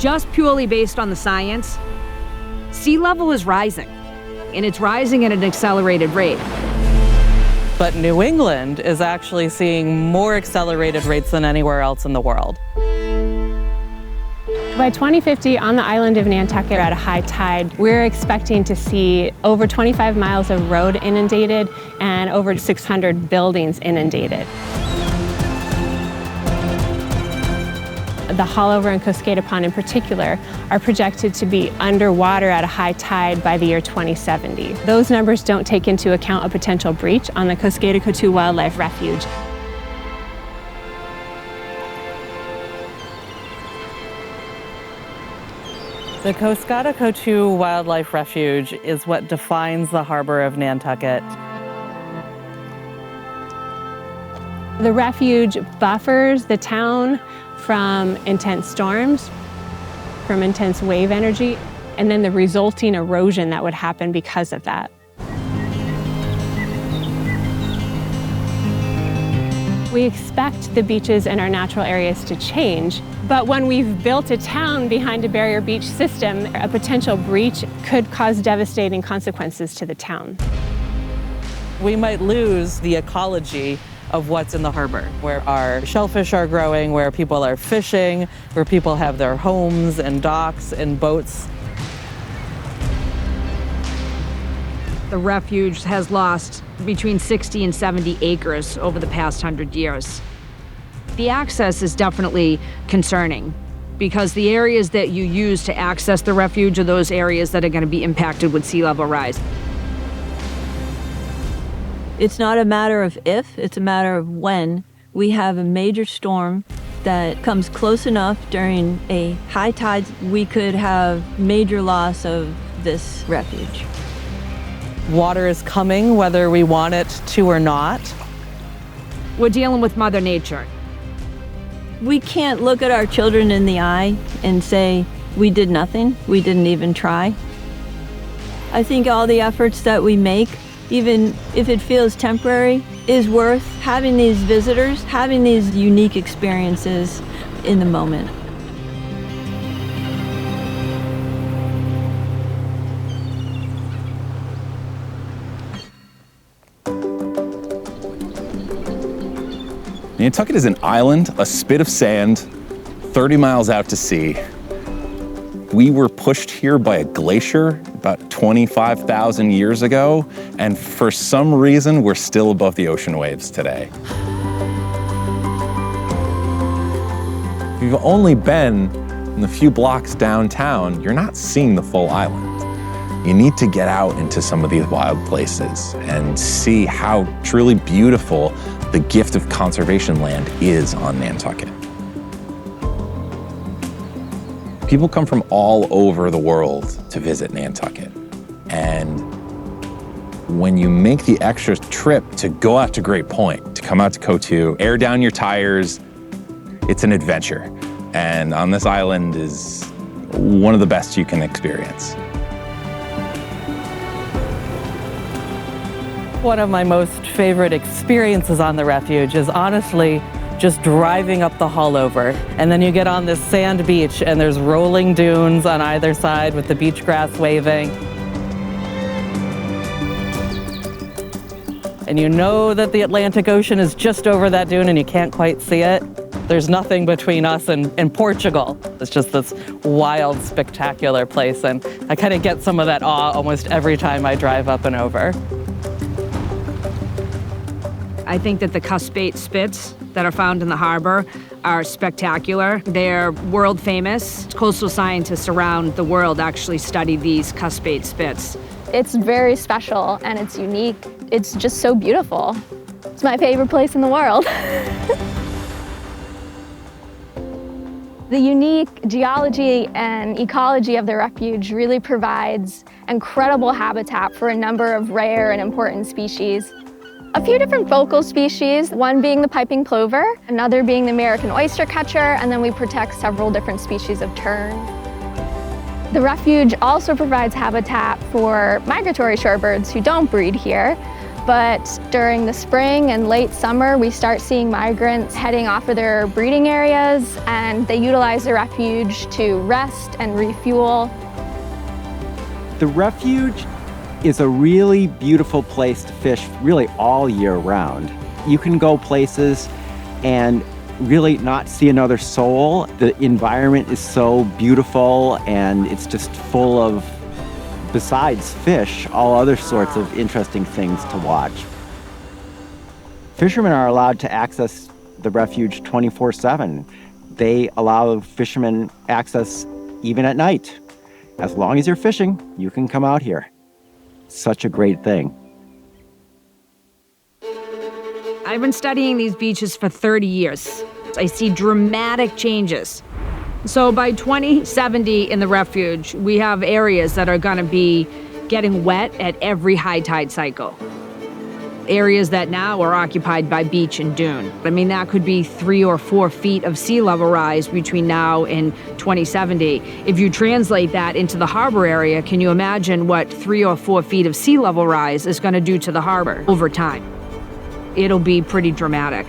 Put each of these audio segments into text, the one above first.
just purely based on the science, sea level is rising, and it's rising at an accelerated rate. But New England is actually seeing more accelerated rates than anywhere else in the world. By 2050, on the island of Nantucket at a high tide, we're expecting to see over 25 miles of road inundated and over 600 buildings inundated. The Haulover and Coskata Pond in particular are projected to be underwater at a high tide by the year 2070. Those numbers don't take into account a potential breach on the Coskata-Coatue Wildlife Refuge. The Coskata-Coatue Wildlife Refuge is what defines the harbor of Nantucket. The refuge buffers the town from intense storms, from intense wave energy, and then the resulting erosion that would happen because of that. We expect the beaches and our natural areas to change, but when we've built a town behind a barrier beach system, a potential breach could cause devastating consequences to the town. We might lose the ecology of what's in the harbor, where our shellfish are growing, where people are fishing, where people have their homes and docks and boats. The refuge has lost between 60 and 70 acres over the past 100 years. The access is definitely concerning because the areas that you use to access the refuge are those areas that are going to be impacted with sea level rise. It's not a matter of if, it's a matter of when we have a major storm that comes close enough during a high tide, we could have major loss of this refuge. Water is coming whether we want it to or not. We're dealing with Mother Nature. We can't look at our children in the eye and say, we did nothing, we didn't even try. I think all the efforts that we make, even if it feels temporary, is worth having these visitors, having these unique experiences in the moment. Nantucket is an island, a spit of sand, 30 miles out to sea. We were pushed here by a glacier about 25,000 years ago, and for some reason, we're still above the ocean waves today. If you've only been in the few blocks downtown, you're not seeing the full island. You need to get out into some of these wild places and see how truly beautiful the gift of conservation land is on Nantucket. People come from all over the world to visit Nantucket. And when you make the extra trip to go out to Great Point, to come out to Coatue, air down your tires, it's an adventure. And on this island is one of the best you can experience. One of my most favorite experiences on the refuge is honestly just driving up the Haulover. And then you get on this sand beach and there's rolling dunes on either side with the beach grass waving. And you know that the Atlantic Ocean is just over that dune and you can't quite see it. There's nothing between us and Portugal. It's just this wild, spectacular place. And I kind of get some of that awe almost every time I drive up and over. I think that the cuspate spits that are found in the harbor are spectacular. They're world famous. Coastal scientists around the world actually study these cuspate spits. It's very special and it's unique. It's just so beautiful. It's my favorite place in the world. The unique geology and ecology of the refuge really provides incredible habitat for a number of rare and important species. A few different focal species, one being the piping plover, another being the American oystercatcher, and then we protect several different species of tern. The refuge also provides habitat for migratory shorebirds who don't breed here, But during the spring and late summer, we start seeing migrants heading off of their breeding areas, and they utilize the refuge to rest and refuel. The refuge is a really beautiful place to fish really all year round. You can go places and really not see another soul. The environment is so beautiful, and it's just full of, besides fish, all other sorts of interesting things to watch. Fishermen are allowed to access the refuge 24/7. They allow fishermen access even at night. As long as you're fishing, you can come out here. Such a great thing. I've been studying these beaches for 30 years. I see dramatic changes. So by 2070 in the refuge, we have areas that are going to be getting wet at every high tide cycle. Areas that now are occupied by beach and dune. I mean, that could be 3 or 4 feet of sea level rise between now and 2070. If you translate that into the harbor area, can you imagine what 3 or 4 feet of sea level rise is going to do to the harbor over time? It'll be pretty dramatic.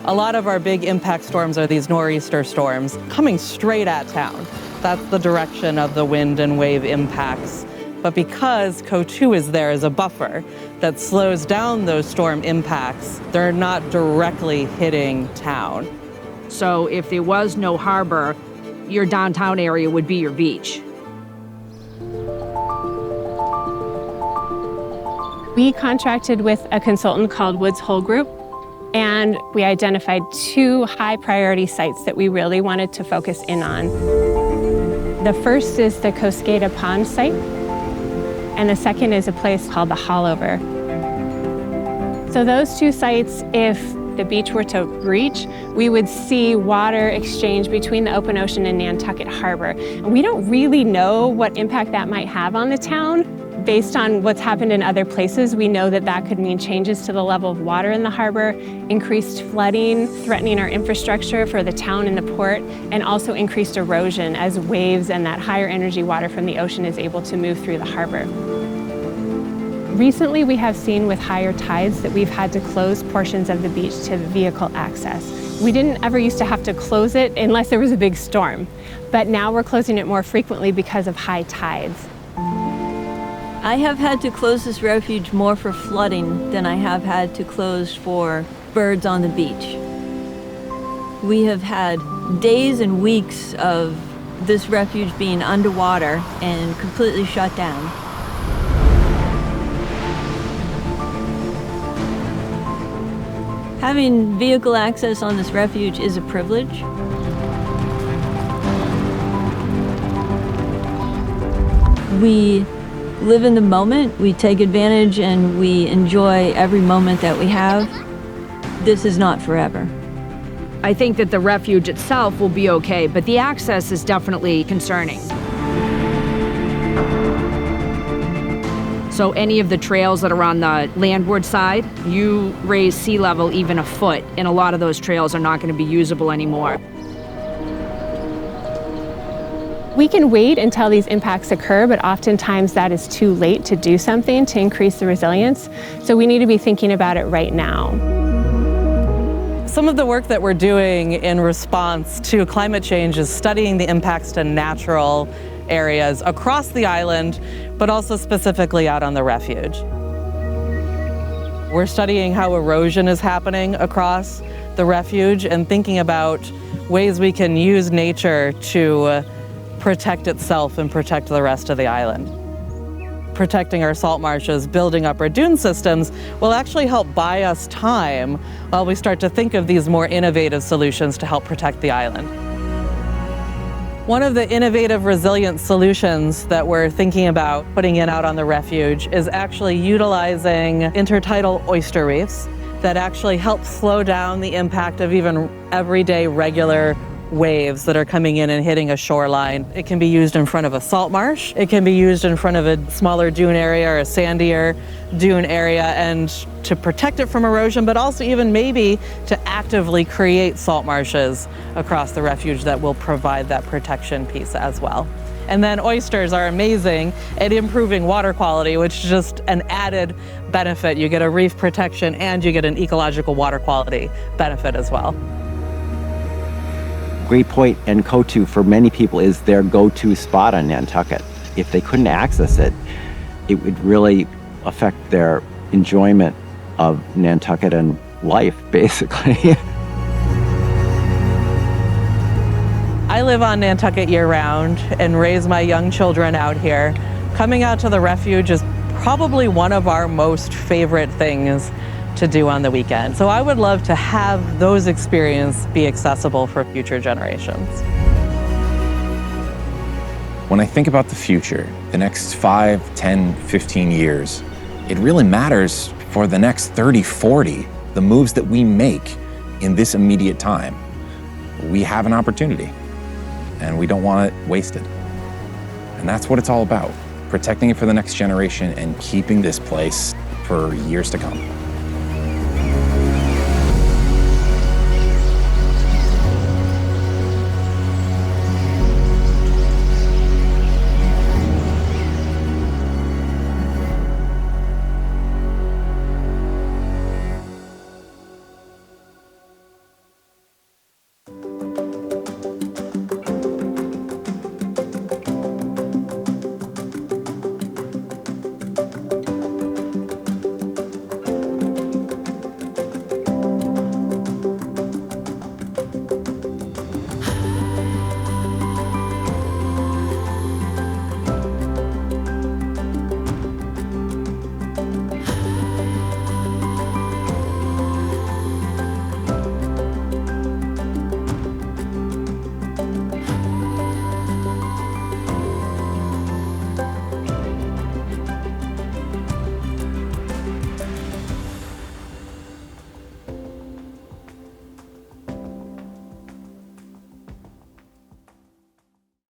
A lot of our big impact storms are these nor'easter storms coming straight at town. That's the direction of the wind and wave impacts. But because Coatue is there as a buffer that slows down those storm impacts, they're not directly hitting town. So if there was no harbor, your downtown area would be your beach. We contracted with a consultant called Woods Hole Group, and we identified 2 high priority sites that we really wanted to focus in on. The first is the Coskata Pond site, and the second is a place called the Hollover. So those 2 sites, if the beach were to breach, we would see water exchange between the open ocean and Nantucket Harbor. And we don't really know what impact that might have on the town. Based on what's happened in other places, we know that that could mean changes to the level of water in the harbor, increased flooding, threatening our infrastructure for the town and the port, and also increased erosion as waves and that higher energy water from the ocean is able to move through the harbor. Recently, we have seen with higher tides that we've had to close portions of the beach to vehicle access. We didn't ever used to have to close it unless there was a big storm, but now we're closing it more frequently because of high tides. I have had to close this refuge more for flooding than I have had to close for birds on the beach. We have had days and weeks of this refuge being underwater and completely shut down. Having vehicle access on this refuge is a privilege. We live in the moment, we take advantage, and we enjoy every moment that we have. This is not forever. I think that the refuge itself will be okay, but the access is definitely concerning. So any of the trails that are on the landward side, you raise sea level even a foot, and a lot of those trails are not going to be usable anymore. We can wait until these impacts occur, but oftentimes that is too late to do something to increase the resilience. So we need to be thinking about it right now. Some of the work that we're doing in response to climate change is studying the impacts to natural areas across the island, but also specifically out on the refuge. We're studying how erosion is happening across the refuge and thinking about ways we can use nature to protect itself and protect the rest of the island. Protecting our salt marshes, building up our dune systems will actually help buy us time while we start to think of these more innovative solutions to help protect the island. One of the innovative resilient solutions that we're thinking about putting in out on the refuge is actually utilizing intertidal oyster reefs that actually help slow down the impact of even everyday regular waves that are coming in and hitting a shoreline. It can be used in front of a salt marsh. It can be used in front of a smaller dune area or a sandier dune area, and to protect it from erosion, but also even maybe to actively create salt marshes across the refuge that will provide that protection piece as well. And then oysters are amazing at improving water quality, which is just an added benefit. You get a reef protection and you get an ecological water quality benefit as well. Great Point and Coatue for many people is their go-to spot on Nantucket. If they couldn't access it, it would really affect their enjoyment of Nantucket and life, basically. I live on Nantucket year-round and raise my young children out here. Coming out to the refuge is probably one of our most favorite things to do on the weekend. So I would love to have those experiences be accessible for future generations. When I think about the future, the next 5, 10, 15 years, it really matters for the next 30, 40, the moves that we make in this immediate time. We have an opportunity and we don't want it wasted. And that's what it's all about, protecting it for the next generation and keeping this place for years to come.